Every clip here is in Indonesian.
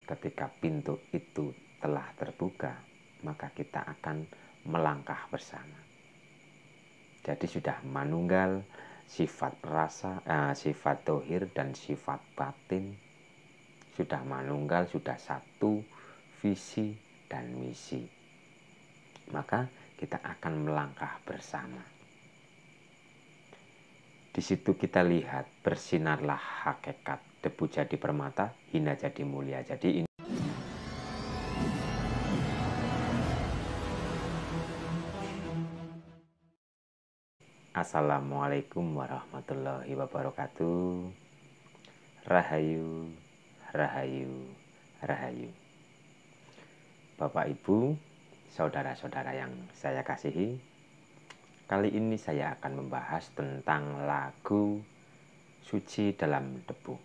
Ketika pintu itu telah terbuka, maka kita akan melangkah bersama. Jadi sudah manunggal, sifat rasa, sifat dohir dan sifat batin sudah manunggal, sudah satu visi dan misi. Maka kita akan melangkah bersama. Di situ kita lihat bersinarlah hakikat, debu jadi permata, hina jadi mulia. Jadi ini Assalamualaikum warahmatullahi wabarakatuh. Rahayu, rahayu, rahayu. Bapak Ibu, saudara-saudara yang saya kasihi, kali ini saya akan membahas tentang lagu Suci Dalam Debu.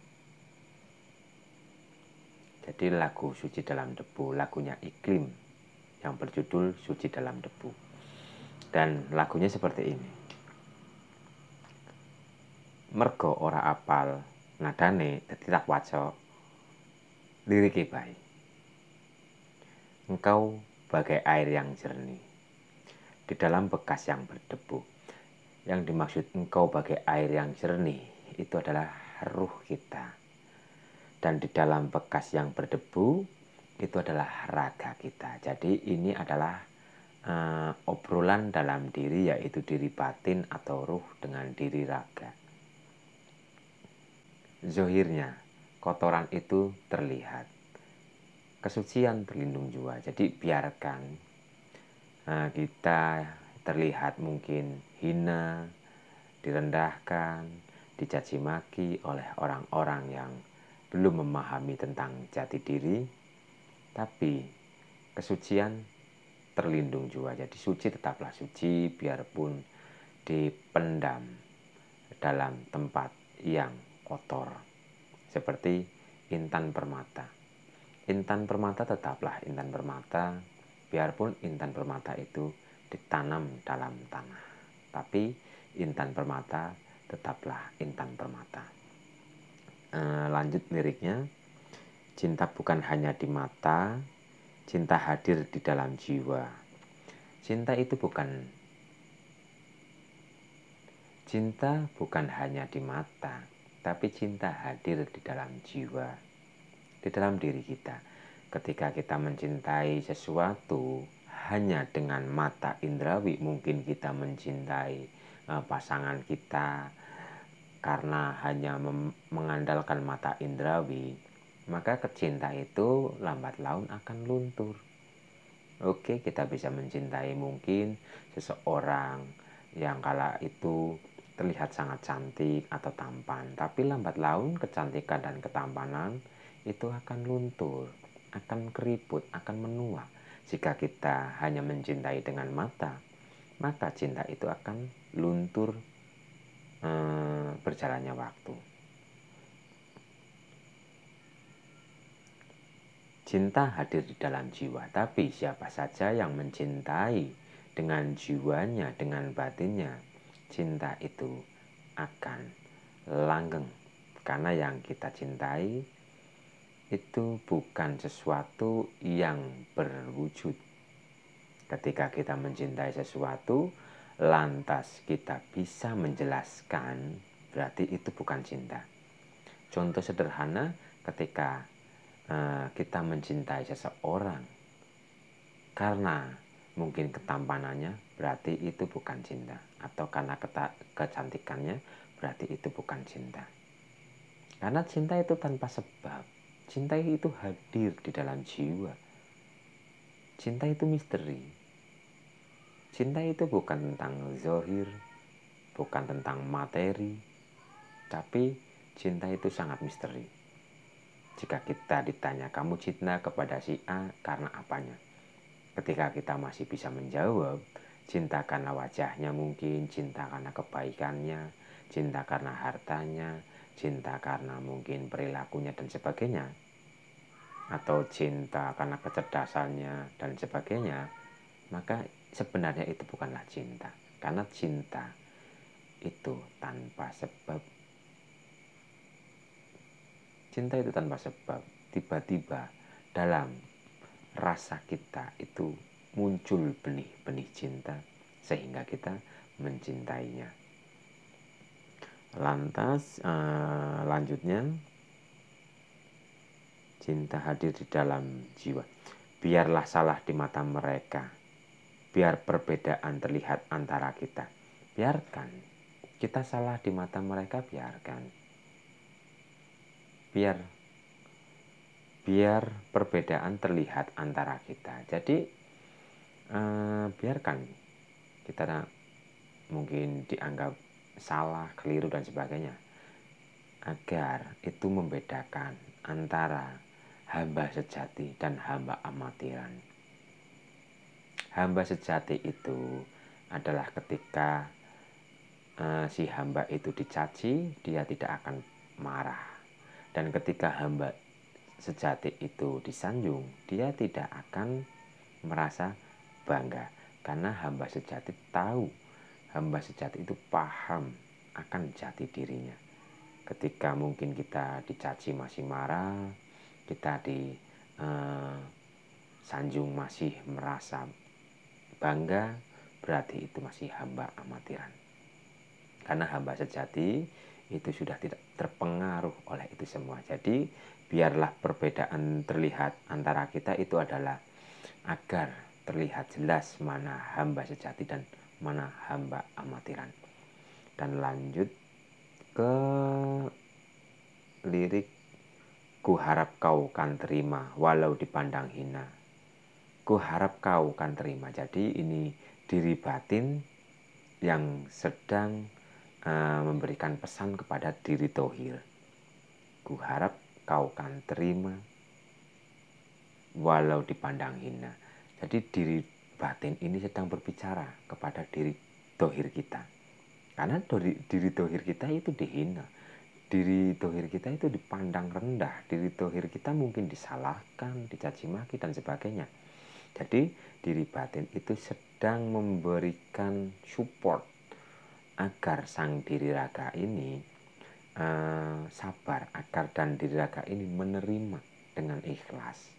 Jadi lagu Suci Dalam Debu, lagunya Iklim yang berjudul Suci Dalam Debu. Dan lagunya seperti ini. Mergo ora apal nadane dadi tak waca lirike bae. Engkau bagai air yang jernih di dalam bekas yang berdebu. Yang dimaksud engkau bagai air yang jernih itu adalah ruh kita. Dan di dalam bekas yang berdebu itu adalah raga kita. Jadi ini adalah obrolan dalam diri, yaitu diri batin atau ruh dengan diri raga. Zohirnya, kotoran itu terlihat. Kesucian terlindung jua. Jadi biarkan kita terlihat mungkin hina, direndahkan, dicaci maki oleh orang-orang yang belum memahami tentang jati diri. Tapi kesucian terlindung jua. Jadi suci tetaplah suci, biarpun dipendam dalam tempat yang kotor, seperti intan permata. Intan permata tetaplah intan permata, biarpun intan permata itu ditanam dalam tanah, tapi intan permata tetaplah intan permata. Lanjut liriknya. Cinta bukan hanya di mata, cinta hadir di dalam jiwa. Cinta bukan hanya di mata, tapi cinta hadir di dalam jiwa, di dalam diri kita. Ketika kita mencintai sesuatu hanya dengan mata indrawi, mungkin kita mencintai pasangan kita karena hanya mengandalkan mata indrawi, maka kecinta itu lambat laun akan luntur. Oke, kita bisa mencintai mungkin seseorang yang kala itu terlihat sangat cantik atau tampan, tapi lambat laun kecantikan dan ketampanan itu akan luntur, akan keriput, akan menua. Jika kita hanya mencintai dengan mata, maka cinta itu akan luntur berjalannya waktu. Cinta hadir di dalam jiwa, tapi siapa saja yang mencintai dengan jiwanya, dengan batinnya, cinta itu akan langgeng. Karena yang kita cintai itu bukan sesuatu yang berwujud. Ketika kita mencintai sesuatu, lantas kita bisa menjelaskan, berarti itu bukan cinta. Contoh sederhana, ketika kita mencintai seseorang karena mungkin ketampanannya, berarti itu bukan cinta. Atau karena kecantikannya, berarti itu bukan cinta. Karena cinta itu tanpa sebab. Cinta itu hadir di dalam jiwa. Cinta itu misteri. Cinta itu bukan tentang zohir, bukan tentang materi, tapi cinta itu sangat misteri. Jika kita ditanya, kamu cinta kepada si A karena apanya? Ketika kita masih bisa menjawab, cinta karena wajahnya mungkin, cinta karena kebaikannya, cinta karena hartanya, cinta karena mungkin perilakunya dan sebagainya, atau cinta karena kecerdasannya dan sebagainya, maka sebenarnya itu bukanlah cinta. Karena cinta itu tanpa sebab. Cinta itu tanpa sebab. Tiba-tiba dalam rasa kita itu muncul benih-benih cinta sehingga kita mencintainya. Lantas lanjutnya, cinta hadir di dalam jiwa. Biarlah salah di mata mereka, biar perbedaan terlihat antara kita. Biarkan kita salah di mata mereka, biarkan. Biar perbedaan terlihat antara kita. Jadi biarkan kita mungkin dianggap salah, keliru dan sebagainya, agar itu membedakan antara hamba sejati dan hamba amatiran. Hamba sejati itu adalah ketika si hamba itu dicaci, dia tidak akan marah. Dan ketika hamba sejati itu disanjung, dia tidak akan merasa bangga. Karena hamba sejati tahu, hamba sejati itu paham akan jati dirinya. Ketika mungkin kita dicaci masih marah, kita disanjung masih merasa bangga, berarti itu masih hamba amatiran. Karena hamba sejati itu sudah tidak terpengaruh oleh itu semua. Jadi biarlah perbedaan terlihat antara kita itu adalah agar terlihat jelas mana hamba sejati dan mana hamba amatiran. Dan lanjut ke lirik, ku harap kau kan terima walau dipandang hina. Ku harap kau kan terima. Jadi ini diri batin yang sedang memberikan pesan kepada diri tohir. Ku harap kau kan terima walau dipandang hina. Jadi diri batin ini sedang berbicara kepada diri tohir kita. Karena diri tohir kita itu dihina. Diri tohir kita itu dipandang rendah. Diri tohir kita mungkin disalahkan, dicaci maki dan sebagainya. Jadi diri batin itu sedang memberikan support agar sang diri raga ini sabar, agar dan diri raga ini menerima dengan ikhlas.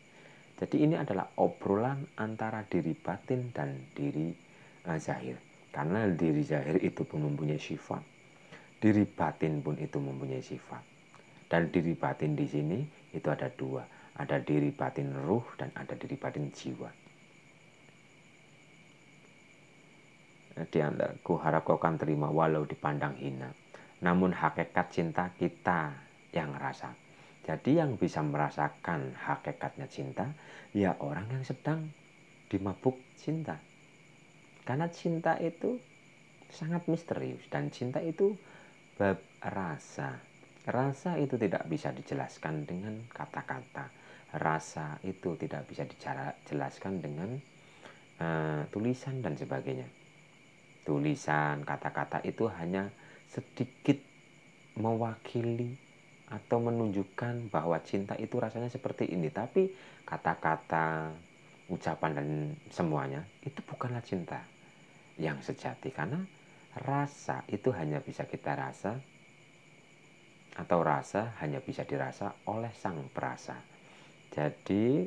Jadi ini adalah obrolan antara diri batin dan diri zahir. Karena diri zahir itu pun mempunyai sifat, diri batin pun itu mempunyai sifat. Dan diri batin di sini itu ada dua, ada diri batin ruh dan ada diri batin jiwa. Di antara ku harap kau kan terima walau dipandang hina, namun hakikat cinta kita yang rasa. Jadi yang bisa merasakan hakikatnya cinta ya orang yang sedang dimabuk cinta. Karena cinta itu sangat misterius dan cinta itu bab rasa. Rasa itu tidak bisa dijelaskan dengan kata-kata. Rasa itu tidak bisa dijelaskan dengan tulisan dan sebagainya. Tulisan, kata-kata itu hanya sedikit mewakili atau menunjukkan bahwa cinta itu rasanya seperti ini. Tapi kata-kata, ucapan dan semuanya itu bukanlah cinta yang sejati. Karena rasa itu hanya bisa kita rasa, atau rasa hanya bisa dirasa oleh sang perasa. Jadi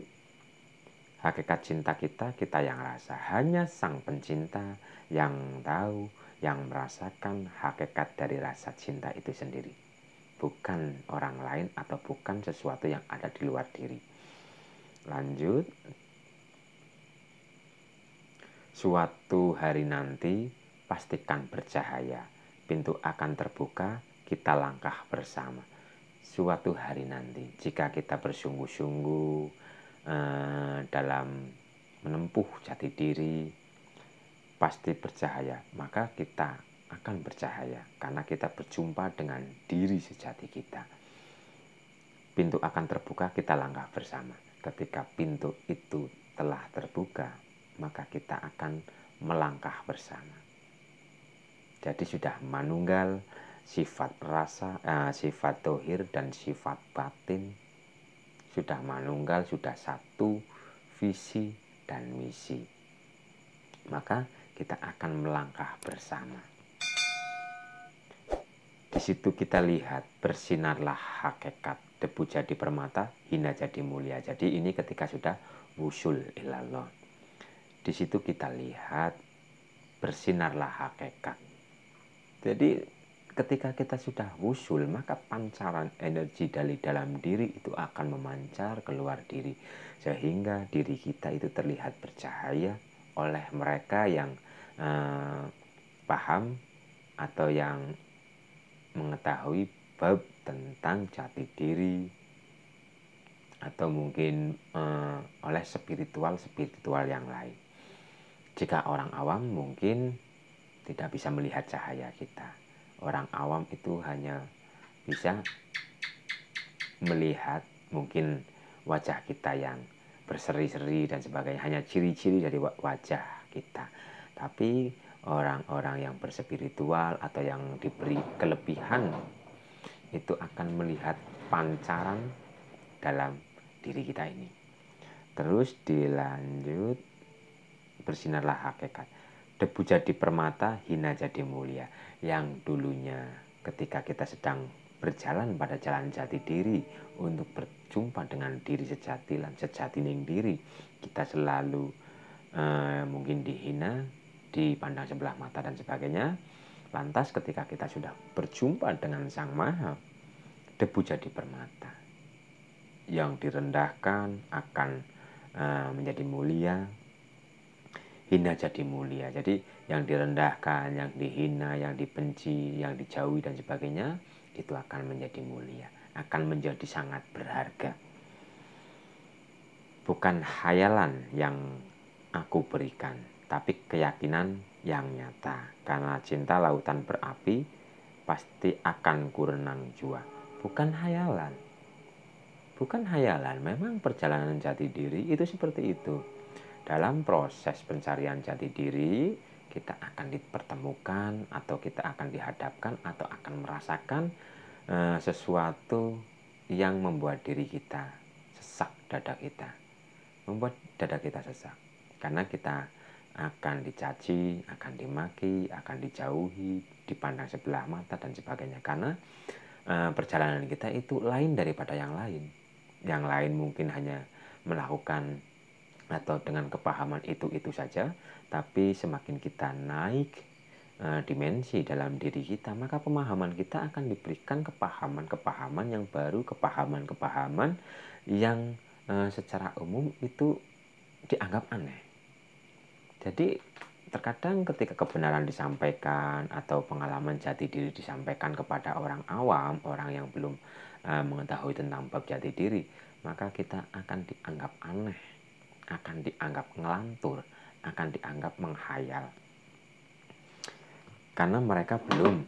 hakikat cinta kita yang rasa. Hanya sang pencinta yang tahu, yang merasakan hakikat dari rasa cinta itu sendiri. Bukan orang lain atau bukan sesuatu yang ada di luar diri. Lanjut. Suatu hari nanti pastikan bercahaya. Pintu akan terbuka, kita langkah bersama. Suatu hari nanti, jika kita bersungguh-sungguh dalam menempuh jati diri, pasti bercahaya, maka kita akan bercahaya karena kita berjumpa dengan diri sejati kita. Pintu akan terbuka, kita langkah bersama. Ketika pintu itu telah terbuka, maka kita akan melangkah bersama. Jadi sudah manunggal sifat rasa, sifat tohir dan sifat batin. Sudah manunggal, sudah satu visi dan misi. Maka kita akan melangkah bersama. Di situ kita lihat bersinarlah hakikat debu jadi permata, hina jadi mulia. Jadi ini ketika sudah wusul ilallah. Di situ kita lihat bersinarlah hakikat. Jadi ketika kita sudah wusul, maka pancaran energi dari dalam diri itu akan memancar keluar diri, sehingga diri kita itu terlihat bercahaya oleh mereka yang paham atau yang mengetahui bab tentang jati diri, atau mungkin oleh spiritual yang lain. Jika orang awam mungkin tidak bisa melihat cahaya kita. Orang awam itu hanya bisa melihat mungkin wajah kita yang berseri-seri dan sebagainya, hanya ciri-ciri dari wajah kita. Tapi orang-orang yang berspiritual atau yang diberi kelebihan itu akan melihat pancaran dalam diri kita ini. Terus dilanjut, bersinarlah hakikat. Debu jadi permata, hina jadi mulia. Yang dulunya ketika kita sedang berjalan pada jalan jati diri untuk berjumpa dengan diri sejati lan sejatining diri, kita selalu mungkin dihina, dipandang sebelah mata dan sebagainya. Lantas ketika kita sudah berjumpa dengan Sang Maha, debu jadi permata. Yang direndahkan akan menjadi mulia, hina jadi mulia. Jadi yang direndahkan, yang dihina, yang dibenci, yang dijauhi dan sebagainya, itu akan menjadi mulia, akan menjadi sangat berharga. Bukan khayalan yang aku berikan, tapi keyakinan yang nyata. Karena cinta lautan berapi, pasti akan kurenang jua. Bukan khayalan. Bukan khayalan, memang perjalanan jati diri itu seperti itu. Dalam proses pencarian jati diri, kita akan dipertemukan atau kita akan dihadapkan atau akan merasakan sesuatu yang membuat diri kita sesak, dada kita. Membuat dada kita sesak. Karena kita akan dicaci, akan dimaki, akan dijauhi, dipandang sebelah mata dan sebagainya. Karena perjalanan kita itu lain daripada yang lain. Yang lain mungkin hanya melakukan atau dengan kepahaman itu saja, tapi semakin kita naik dimensi dalam diri kita, maka pemahaman kita akan diberikan kepahaman yang baru, kepahaman yang secara umum itu dianggap aneh. Jadi terkadang ketika kebenaran disampaikan atau pengalaman jati diri disampaikan kepada orang awam, orang yang belum mengetahui tentang bab jati diri, maka kita akan dianggap aneh, akan dianggap ngelantur, akan dianggap menghayal. Karena mereka belum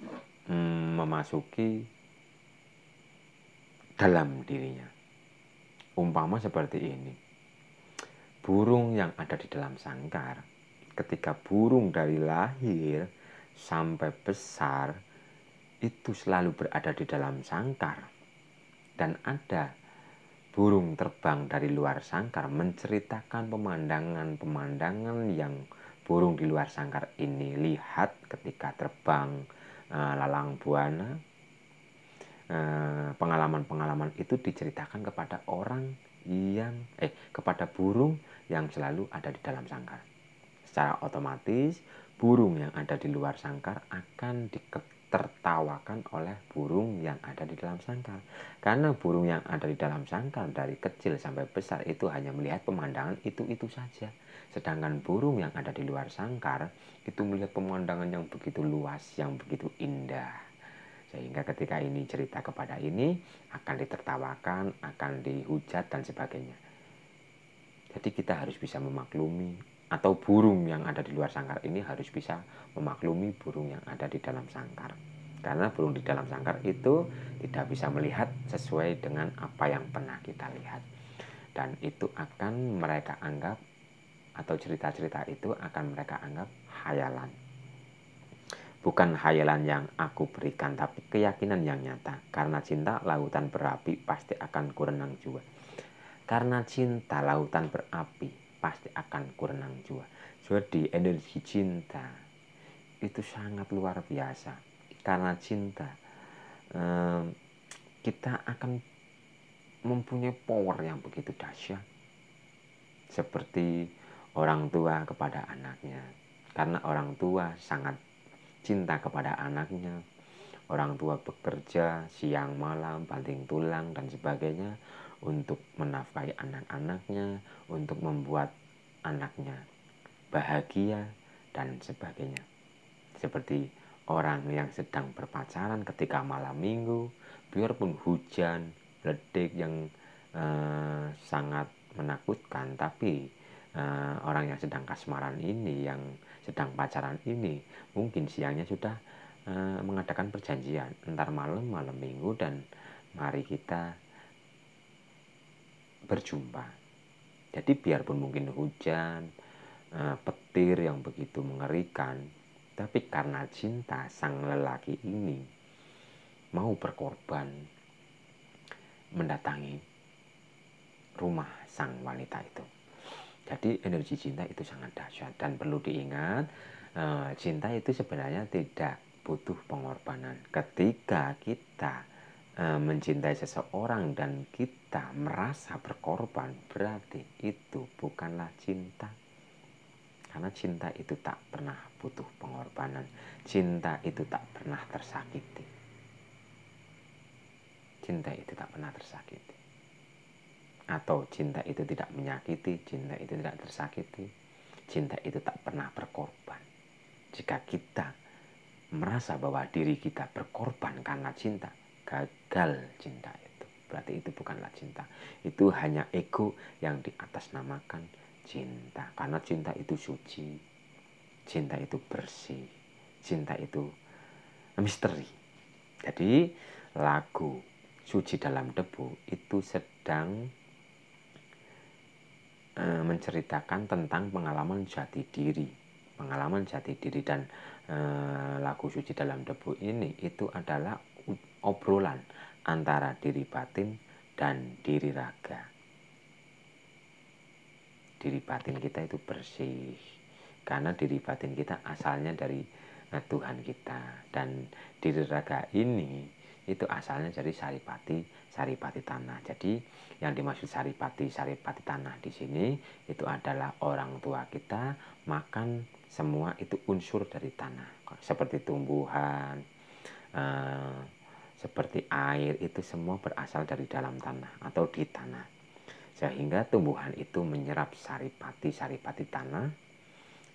memasuki dalam dirinya. Umpama seperti ini. Burung yang ada di dalam sangkar, ketika burung dari lahir sampai besar itu selalu berada di dalam sangkar. Dan ada burung terbang dari luar sangkar menceritakan pemandangan yang burung di luar sangkar ini lihat ketika terbang lalang buana. Pengalaman-pengalaman itu diceritakan kepada kepada burung yang selalu ada di dalam sangkar. Secara otomatis burung yang ada di luar sangkar akan ditertawakan oleh burung yang ada di dalam sangkar. Karena burung yang ada di dalam sangkar dari kecil sampai besar itu hanya melihat pemandangan itu saja. Sedangkan burung yang ada di luar sangkar itu melihat pemandangan yang begitu luas, yang begitu indah. Sehingga ketika ini cerita kepada ini akan ditertawakan, akan dihujat dan sebagainya. Jadi kita harus bisa memaklumi, atau burung yang ada di luar sangkar ini harus bisa memaklumi burung yang ada di dalam sangkar. Karena burung di dalam sangkar itu tidak bisa melihat sesuai dengan apa yang pernah kita lihat. Dan itu akan mereka anggap, atau cerita-cerita itu akan mereka anggap khayalan. Bukan khayalan yang aku berikan, tapi keyakinan yang nyata. Karena cinta lautan berapi pasti akan kurenang jua. Karena cinta lautan berapi pasti akan kurenang jua. Jadi energi cinta itu sangat luar biasa. Karena cinta kita akan mempunyai power yang begitu dahsyat. Seperti orang tua kepada anaknya. Karena orang tua sangat cinta kepada anaknya. Orang tua bekerja siang malam, banting tulang dan sebagainya untuk menafkahi anak-anaknya, untuk membuat anaknya bahagia dan sebagainya. Seperti orang yang sedang berpacaran ketika malam minggu, biarpun hujan, ledek yang sangat menakutkan, tapi orang yang sedang kasmaran ini, yang sedang pacaran ini, mungkin siangnya sudah mengadakan perjanjian, entar malam minggu dan mari kita berjumpa. Jadi biarpun mungkin hujan, petir yang begitu mengerikan, tapi karena cinta sang lelaki ini mau berkorban mendatangi rumah sang wanita itu. Jadi energi cinta itu sangat dahsyat dan perlu diingat, cinta itu sebenarnya tidak butuh pengorbanan. Ketika kita mencintai seseorang dan kita merasa berkorban, berarti itu bukanlah cinta. Karena cinta itu tak pernah butuh pengorbanan. Cinta itu tak pernah tersakiti. Cinta itu tak pernah tersakiti. Atau cinta itu tidak menyakiti, cinta itu tidak tersakiti. Cinta itu tak pernah berkorban. Jika kita merasa bahwa diri kita berkorban karena cinta, gagal cinta itu. Berarti itu bukanlah cinta. Itu hanya ego yang diatasnamakan cinta. Karena cinta itu suci, cinta itu bersih, cinta itu misteri. Jadi lagu Suci Dalam Debu itu sedang menceritakan tentang pengalaman jati diri. Pengalaman jati diri dan lagu Suci Dalam Debu ini itu adalah obrolan antara diri batin dan diri raga. Diri batin kita itu bersih karena diri batin kita asalnya dari Tuhan kita, dan diri raga ini itu asalnya dari saripati tanah. Jadi yang dimaksud saripati tanah di sini itu adalah orang tua kita makan semua itu unsur dari tanah, seperti tumbuhan, seperti air, itu semua berasal dari dalam tanah atau di tanah. Sehingga tumbuhan itu menyerap saripati tanah.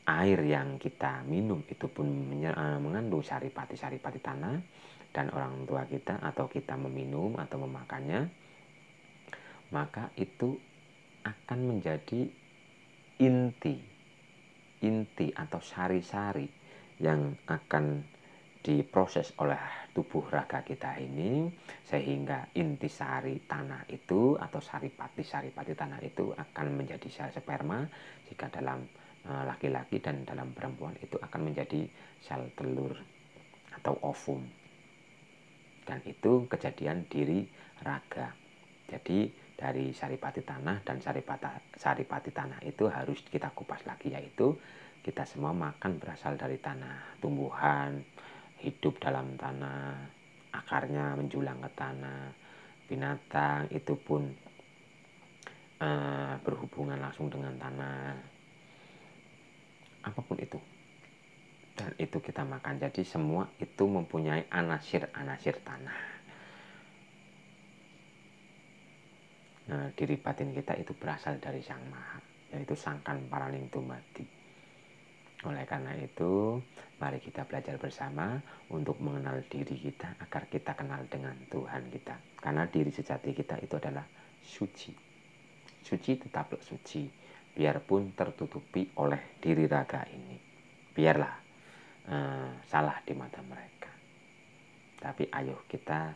Air yang kita minum itu pun mengandung saripati tanah. Dan orang tua kita atau kita meminum atau memakannya, maka itu akan menjadi inti atau sari-sari yang akan diproses oleh tubuh raga kita ini, sehingga intisari tanah itu atau saripati tanah itu akan menjadi sel sperma, jika dalam laki-laki, dan dalam perempuan itu akan menjadi sel telur atau ovum. Dan itu kejadian diri raga. Jadi dari saripati tanah dan saripati tanah itu harus kita kupas lagi, yaitu kita semua makan berasal dari tanah, tumbuhan hidup dalam tanah, akarnya menjulang ke tanah, binatang itu pun berhubungan langsung dengan tanah, apapun itu, dan itu kita makan. Jadi semua itu mempunyai anasir tanah. Nah, diri batin kita itu berasal dari Sang Maha, yaitu Sangkan Paraning Dumadi. Oleh karena itu, mari kita belajar bersama untuk mengenal diri kita agar kita kenal dengan Tuhan kita. Karena diri sejati kita itu adalah suci. Suci tetaplah suci, biarpun tertutupi oleh diri raga ini. Biarlah salah di mata mereka. Tapi ayo kita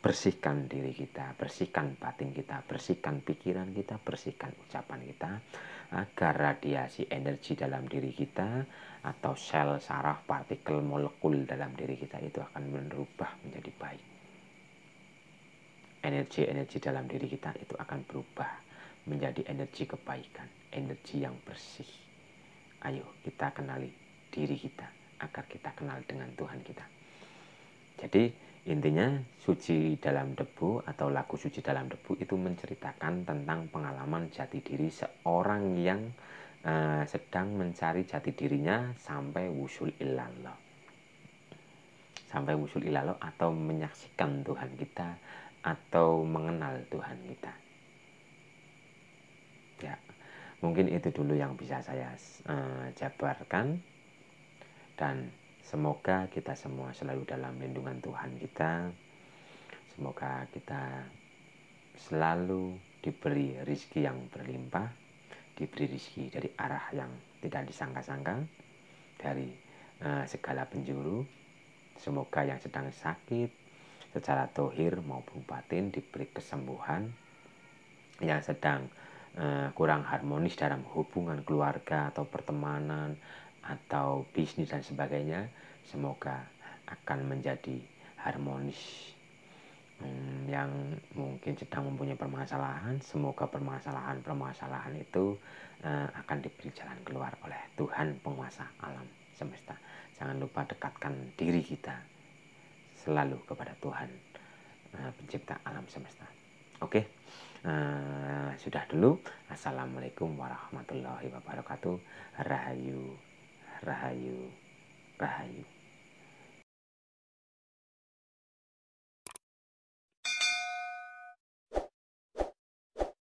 bersihkan diri kita, bersihkan batin kita, bersihkan pikiran kita, bersihkan ucapan kita, agar radiasi energi dalam diri kita atau sel, saraf, partikel, molekul dalam diri kita itu akan berubah menjadi baik. Energi-energi dalam diri kita itu akan berubah menjadi energi kebaikan, energi yang bersih. Ayo kita kenali diri kita agar kita kenal dengan Tuhan kita. Jadi Intinya Suci Dalam Debu atau lagu Suci Dalam Debu itu menceritakan tentang pengalaman jati diri seorang yang sedang mencari jati dirinya sampai wusul ilallah. Sampai wusul ilallah atau menyaksikan Tuhan kita atau mengenal Tuhan kita. Ya, mungkin itu dulu yang bisa saya jabarkan, dan semoga kita semua selalu dalam lindungan Tuhan kita. Semoga kita selalu diberi rezeki yang berlimpah, diberi rezeki dari arah yang tidak disangka-sangka, dari segala penjuru. Semoga yang sedang sakit secara tohir maupun batin diberi kesembuhan, yang sedang kurang harmonis dalam hubungan keluarga atau pertemanan atau bisnis dan sebagainya, semoga akan menjadi harmonis. Yang mungkin sedang mempunyai permasalahan, semoga permasalahan itu akan diberi jalan keluar oleh Tuhan penguasa alam semesta. Jangan lupa dekatkan diri kita selalu kepada Tuhan pencipta alam semesta. Oke, sudah dulu. Assalamualaikum warahmatullahi wabarakatuh. Rahayu, rahayu, rahayu.